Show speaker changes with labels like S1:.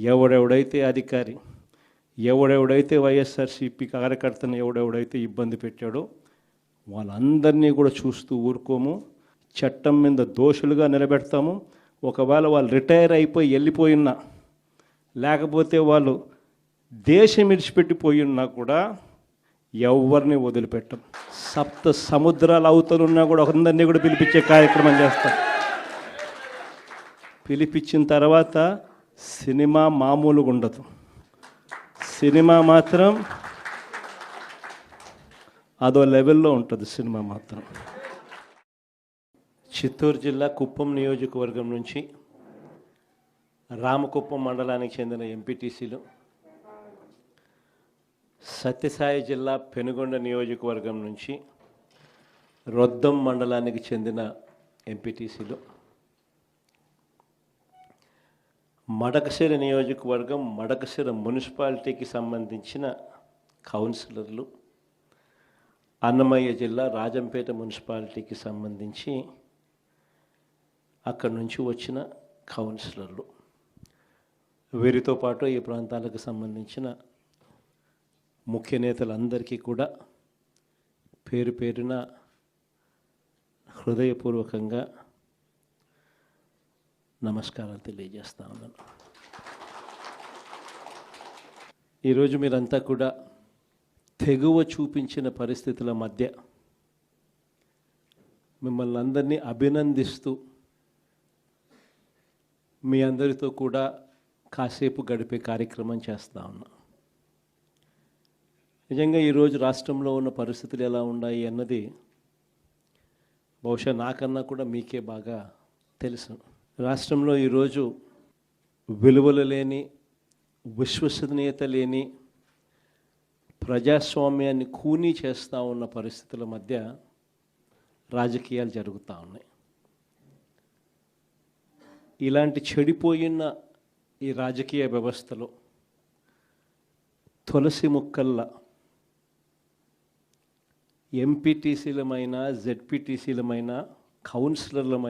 S1: ఎవడెవడైతే అధికారి, ఎవడెవడైతే వైఎస్ఆర్సీపీ కార్యకర్తను ఎవడెవడైతే ఇబ్బంది పెట్టాడో వాళ్ళందరినీ కూడా చూస్తూ ఊరుకోము. చట్టం మీద దోషులుగా నిలబెడతాము. ఒకవేళ వాళ్ళు రిటైర్ అయిపోయి వెళ్ళిపోయినా, లేకపోతే వాళ్ళు దేశం విడిచిపెట్టిపోయినా కూడా ఎవరిని వదిలిపెట్టం. సప్త సముద్రాల అవతలున్నా కూడా అందరినీ కూడా పిలిపించే కార్యక్రమం చేస్తాం. పిలిపించిన తర్వాత సినిమా మామూలుగా ఉండదు. సినిమా మాత్రం అదో లెవెల్లో ఉంటుంది. సినిమా మాత్రం. చిత్తూరు జిల్లా కుప్పం నియోజకవర్గం నుంచి రామకుప్పం మండలానికి చెందిన ఎంపీటీసీలు, సత్యసాయి జిల్లా పెనుగొండ నియోజకవర్గం నుంచి రొద్దం మండలానికి చెందిన ఎంపీటీసీలు, మడకశిర నియోజకవర్గం మడకశిర మున్సిపాలిటీకి సంబంధించిన కౌన్సిలర్లు, అన్నమయ్య జిల్లా రాజంపేట మున్సిపాలిటీకి సంబంధించి అక్కడి నుంచి వచ్చిన కౌన్సిలర్లు, వీరితో పాటు ఈ ప్రాంతాలకు సంబంధించిన ముఖ్య నేతలందరికీ కూడా పేరు పేరున హృదయపూర్వకంగా నమస్కారాలు తెలియజేస్తా ఉన్నాను. ఈరోజు మీరంతా కూడా తెగువ చూపించిన పరిస్థితుల మధ్య మిమ్మల్ని అందరినీ అభినందిస్తూ మీ అందరితో కూడా కాసేపు గడిపే కార్యక్రమం చేస్తూ ఉన్నా. నిజంగా ఈరోజు రాష్ట్రంలో ఉన్న పరిస్థితులు ఎలా ఉన్నాయి అన్నది బహుశా నాకన్నా కూడా మీకే బాగా తెలుసు. రాష్ట్రంలో ఈరోజు విలువలు లేని, విశ్వసనీయత లేని, ప్రజాస్వామ్యాన్ని కూనీ చేస్తూ ఉన్న పరిస్థితుల మధ్య రాజకీయాలు జరుగుతూ ఉన్నాయి. ఇలాంటి చెడిపోయిన ఈ రాజకీయ వ్యవస్థలో తులసి ముక్కల్లా ఎంపీటీసీలమైన, జెడ్పీటీసీలమైన, కౌన్సిలర్లమైన